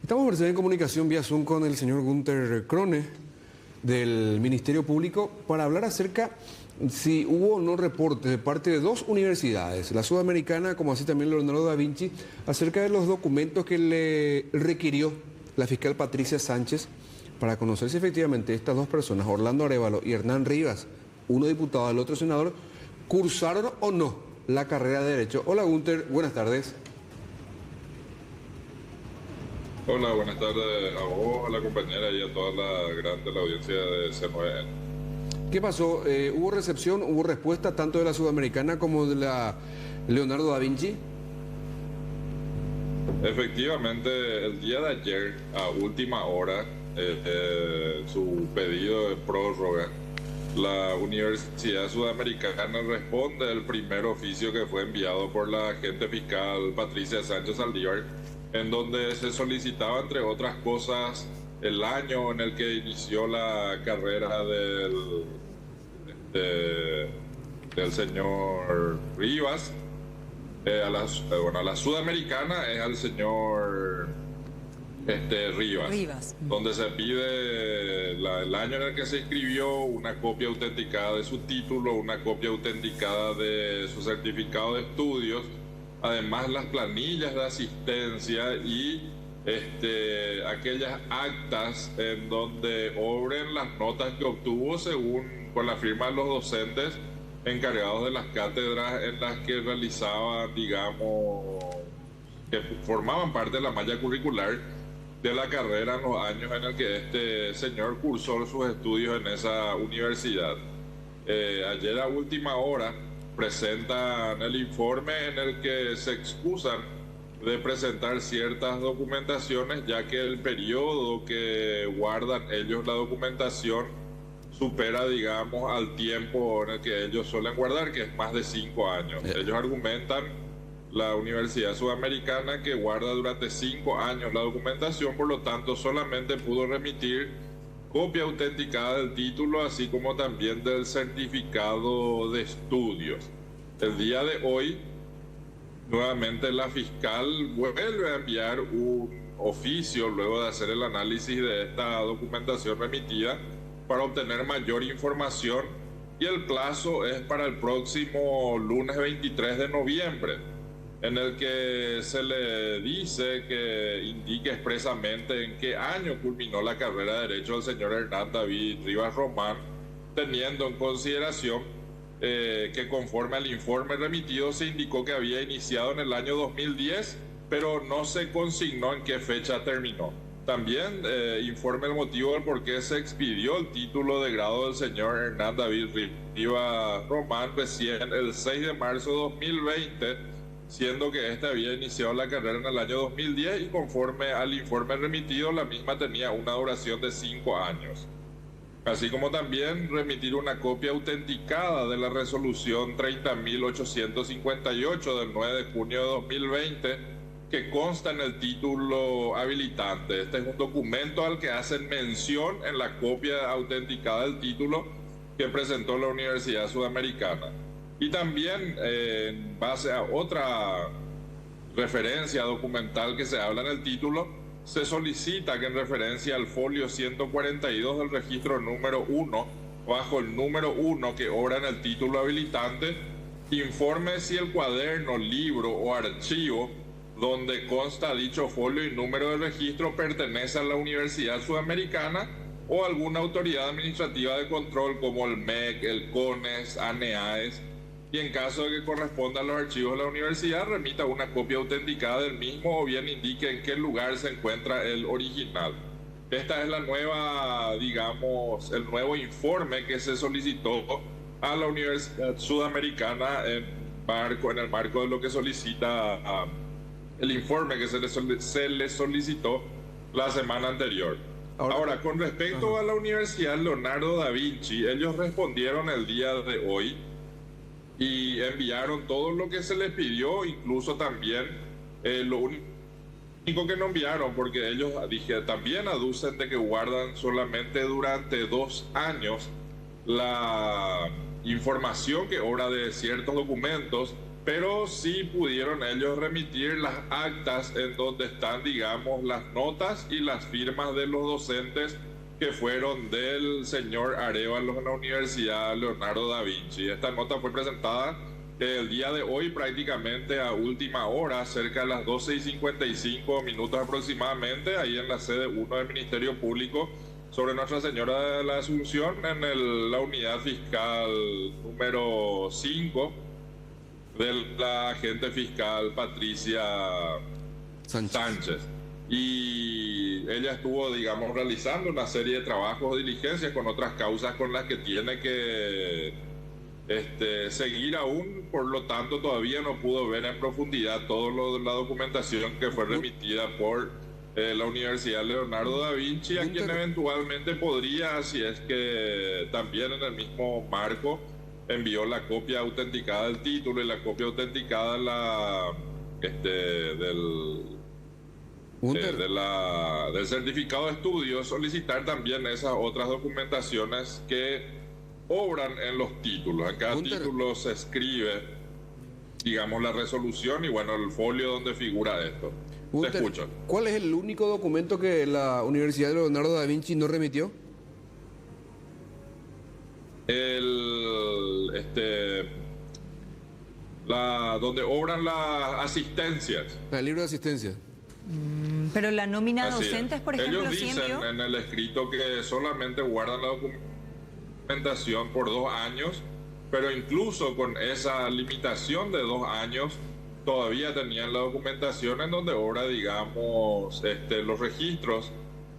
Estamos en comunicación vía Zoom con el señor Günther Krone del Ministerio Público para hablar acerca si hubo o no reportes de parte de dos universidades, la Sudamericana como así también Leonardo da Vinci, acerca de los documentos que le requirió la fiscal Patricia Sánchez para conocer si efectivamente estas dos personas, Orlando Arévalo y Hernán Rivas, uno diputado, el otro senador, cursaron o no la carrera de Derecho. Hola Günther, buenas tardes. Hola, buenas tardes a vos, a la compañera y a toda la audiencia de C9N. ¿Qué pasó? ¿Hubo recepción, hubo respuesta tanto de la Sudamericana como de la Leonardo da Vinci? Efectivamente, el día de ayer, a última hora, su pedido de prórroga, la Universidad Sudamericana responde al primer oficio que fue enviado por la agente fiscal Patricia Sánchez Saldívar, en donde se solicitaba, entre otras cosas, el año en el que inició la carrera del señor Rivas. A la Sudamericana es al señor Rivas, donde se pide el año en el que se inscribió, una copia autenticada de su título, una copia autenticada de su certificado de estudios, además las planillas de asistencia y aquellas actas en donde obren las notas que obtuvo con la firma de los docentes encargados de las cátedras en las que realizaban, digamos, que formaban parte de la malla curricular de la carrera en los años en el que este señor cursó sus estudios en esa universidad. Ayer a última hora presentan el informe en el que se excusan de presentar ciertas documentaciones, ya que el periodo que guardan ellos la documentación supera, digamos, al tiempo en el que ellos suelen guardar, que es más de 5 años. Ellos argumentan, la Universidad Sudamericana, que guarda durante 5 años la documentación, por lo tanto solamente pudo remitir copia autenticada del título, así como también del certificado de estudios. El día de hoy, nuevamente la fiscal vuelve a enviar un oficio luego de hacer el análisis de esta documentación remitida para obtener mayor información, y el plazo es para el próximo lunes 23 de noviembre, en el que se le dice que indique expresamente en qué año culminó la carrera de Derecho del señor Hernán David Rivas Román, teniendo en consideración que conforme al informe remitido se indicó que había iniciado en el año 2010, pero no se consignó en qué fecha terminó. También informe el motivo del por qué se expidió el título de grado del señor Hernán David Rivas Román recién el 6 de marzo de 2020, siendo que este había iniciado la carrera en el año 2010 y conforme al informe remitido la misma tenía una duración de 5 años. Así como también remitir una copia autenticada de la resolución 30.858 del 9 de junio de 2020 que consta en el título habilitante. Este es un documento al que hacen mención en la copia autenticada del título que presentó la Universidad Sudamericana. Y también en base a otra referencia documental que se habla en el título, se solicita que en referencia al folio 142 del registro número 1, bajo el número 1 que obra en el título habilitante, informe si el cuaderno, libro o archivo donde consta dicho folio y número de registro pertenece a la Universidad Sudamericana o alguna autoridad administrativa de control como el MEC, el CONES, ANEAES, y en caso de que corresponda a los archivos de la universidad, remita una copia autenticada del mismo o bien indique en qué lugar se encuentra el original. Esta es la nueva, digamos, el nuevo informe que se solicitó a la Universidad Sudamericana en el marco de lo que solicita el informe que se le solicitó la semana anterior. Ahora, con respecto a la Universidad Leonardo da Vinci, ellos respondieron el día de hoy y enviaron todo lo que se les pidió, incluso también lo único que no enviaron, porque ellos también aducen de que guardan solamente durante 2 años la información que obra de ciertos documentos, pero sí pudieron ellos remitir las actas en donde están, digamos, las notas y las firmas de los docentes que fueron del señor Arévalo en la Universidad Leonardo da Vinci. Esta nota fue presentada el día de hoy prácticamente a última hora, cerca de las 12:55 aproximadamente, ahí en la sede 1 del Ministerio Público, sobre Nuestra Señora de la Asunción, en la unidad fiscal número 5 de la agente fiscal Patricia Sánchez. Y ella estuvo, digamos, realizando una serie de trabajos o diligencias con otras causas con las que tiene que seguir aún, por lo tanto todavía no pudo ver en profundidad toda la documentación que fue remitida por la Universidad Leonardo da Vinci, a quien eventualmente podría, si es que también en el mismo marco envió la copia autenticada del título y la copia autenticada del certificado de estudio, solicitar también esas otras documentaciones que obran en los títulos. En cada título se escribe, digamos, la resolución y bueno, el folio donde figura esto. Te escucho. ¿Cuál es el único documento que la Universidad de Leonardo da Vinci no remitió? Donde obran las asistencias. El libro de asistencia. Pero la nómina docentes, por ejemplo, ellos dicen en el escrito que solamente guardan la documentación por 2 años, pero incluso con esa limitación de 2 años todavía tenían la documentación en donde obra, digamos, los registros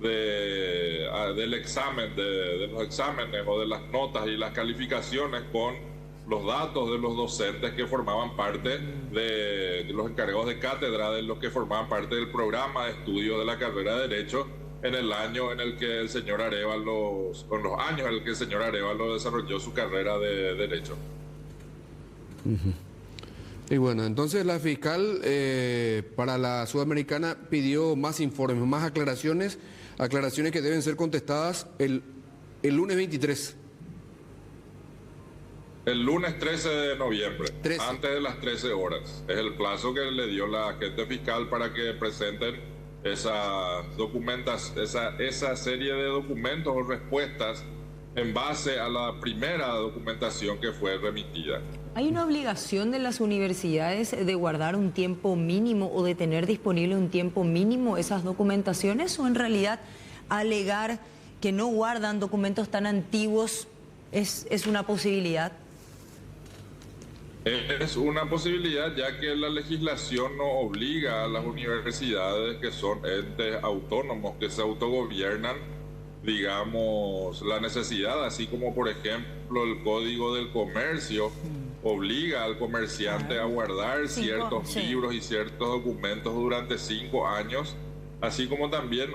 del examen, de los exámenes o de las notas y las calificaciones con los datos de los docentes que formaban parte de los encargados de cátedra, de los que formaban parte del programa de estudio de la carrera de Derecho en el año en el que el señor Arévalo, con los años en el que el señor Arévalo desarrolló su carrera de Derecho. Y bueno, entonces la fiscal para la Sudamericana pidió más informes, más aclaraciones que deben ser contestadas el lunes 23. El lunes 13 de noviembre, 13. Antes de las 13 horas. Es el plazo que le dio la agente fiscal para que presenten esa serie de documentos o respuestas en base a la primera documentación que fue remitida. ¿Hay una obligación de las universidades de guardar un tiempo mínimo o de tener disponible un tiempo mínimo esas documentaciones, o en realidad alegar que no guardan documentos tan antiguos es una posibilidad? Es una posibilidad, ya que la legislación no obliga a las universidades, que son entes autónomos que se autogobiernan, digamos, la necesidad, así como por ejemplo el Código del Comercio obliga al comerciante a guardar ciertos libros y ciertos documentos durante 5 años, así como también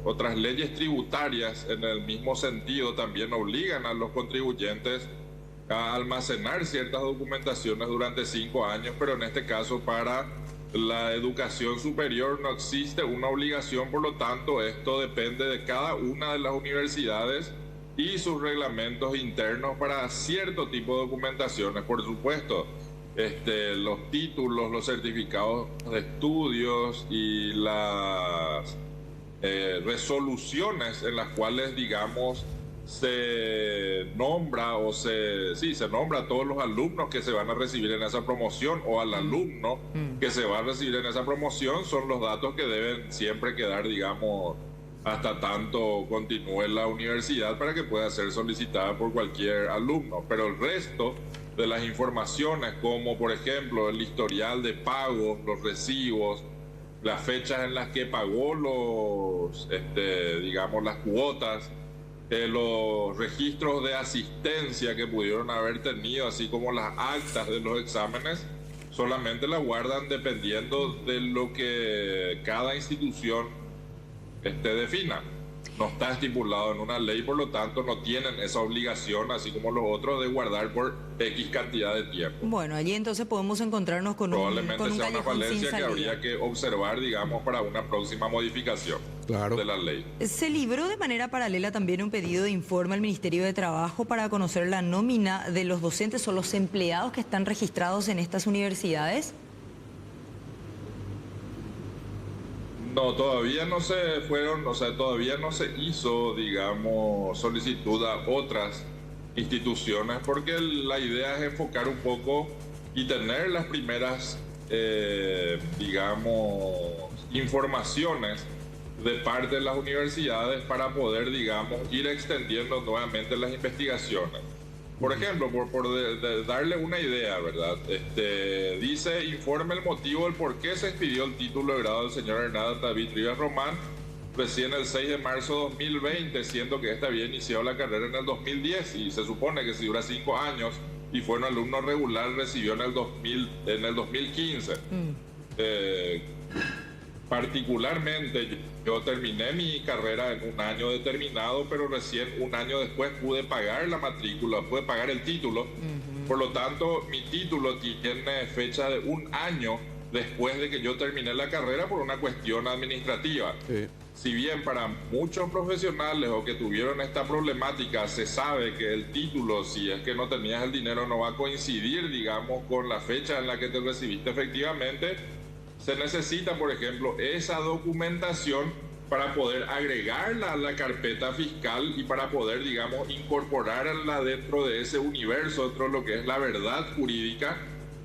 otras leyes tributarias en el mismo sentido también obligan a los contribuyentes a almacenar ciertas documentaciones durante 5 años, pero en este caso para la educación superior no existe una obligación, por lo tanto esto depende de cada una de las universidades y sus reglamentos internos para cierto tipo de documentaciones. Por supuesto, los títulos, los certificados de estudios y las resoluciones en las cuales, digamos, se nombra a todos los alumnos que se van a recibir en esa promoción o al alumno que se va a recibir en esa promoción, son los datos que deben siempre quedar, digamos, hasta tanto continúe la universidad para que pueda ser solicitada por cualquier alumno. Pero el resto de las informaciones, como por ejemplo el historial de pagos, los recibos, las fechas en las que pagó digamos, las cuotas, los registros de asistencia que pudieron haber tenido, así como las actas de los exámenes, solamente la guardan dependiendo de lo que cada institución defina. no está estipulado en una ley, por lo tanto no tienen esa obligación, así como los otros, de guardar por X cantidad de tiempo. Bueno, allí entonces podemos encontrarnos con Probablemente un sea una callejón sin falencia que salida. habría que observar, digamos, para una próxima modificación de la ley. Se libró de manera paralela también un pedido de informe al Ministerio de Trabajo para conocer la nómina de los docentes o los empleados que están registrados en estas universidades. No, todavía no se fueron, o sea, todavía no se hizo, digamos, solicitud a otras instituciones, porque la idea es enfocar un poco y tener las primeras, digamos, informaciones de parte de las universidades para poder, digamos, ir extendiendo nuevamente las investigaciones. Por ejemplo, por darle una idea, ¿verdad? Dice, informe el motivo del por qué se expidió el título de grado del señor Hernán David Rivas Román recién el 6 de marzo de 2020, siendo que había iniciado la carrera en el 2010 y se supone que si dura 5 años y fue un alumno regular, recibió en el 2015. Particularmente, yo terminé mi carrera en un año determinado, pero recién un año después pude pagar la matrícula, pude pagar el título. Por lo tanto, mi título tiene fecha de un año después de que yo terminé la carrera por una cuestión administrativa. Sí. Si bien para muchos profesionales o que tuvieron esta problemática se sabe que el título, si es que no tenías el dinero, no va a coincidir, digamos, con la fecha en la que te recibiste efectivamente, se necesita, por ejemplo, esa documentación para poder agregarla a la carpeta fiscal y para poder, digamos, incorporarla dentro de ese universo, dentro de lo que es la verdad jurídica,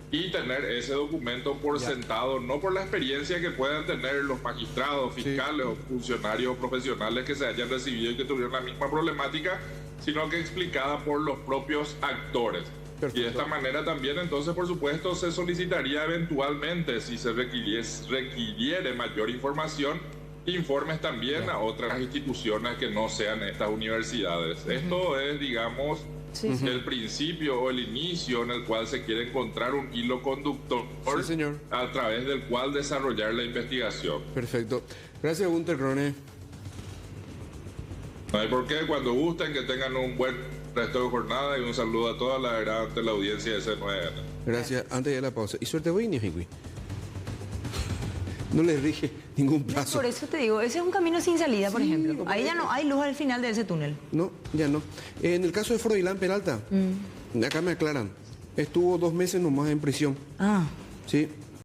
y tener ese documento por sentado, no por la experiencia que puedan tener los magistrados, fiscales o funcionarios profesionales que se hayan recibido y que tuvieron la misma problemática, sino que explicada por los propios actores. Perfecto. Y de esta manera también, entonces, por supuesto, se solicitaría eventualmente, si se requiriere mayor información, informes también a otras instituciones que no sean estas universidades. Esto es, digamos, el principio o el inicio en el cual se quiere encontrar un hilo conductor a través del cual desarrollar la investigación. Perfecto. Gracias, Gunter Crone. No hay por qué, cuando gusten, que tengan un buen resto de jornada y un saludo a toda la gran de la audiencia de C9N. Gracias. Antes de la pausa. Y suerte, voy, Nijiqui. No les rige ningún plazo. Por eso te digo, ese es un camino sin salida, por ejemplo. Ahí ya no hay luz al final de ese túnel. No, ya no. En el caso de Froilán Peralta, acá me aclaran, estuvo 2 meses nomás en prisión. Ah. Sí.